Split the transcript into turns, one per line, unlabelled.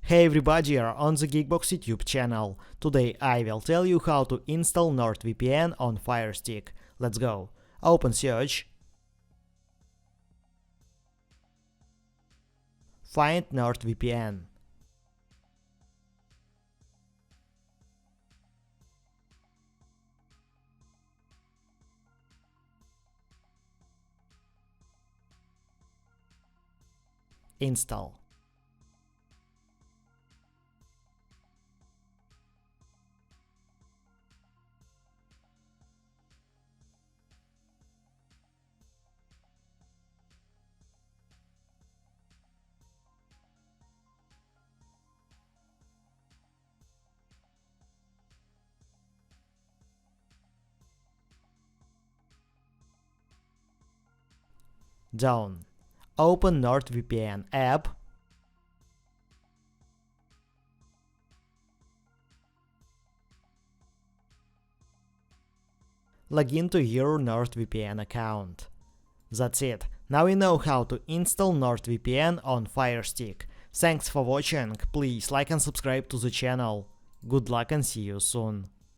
Hey everybody, you're on the GeekBox YouTube channel. Today I will tell you how to install NordVPN on Firestick. Let's go. Open search. Find NordVPN. Install. Done. Open NordVPN app. Log into your NordVPN account. That's it. Now you know how to install NordVPN on Firestick. Thanks for watching. Please like and subscribe to the channel. Good luck and see you soon.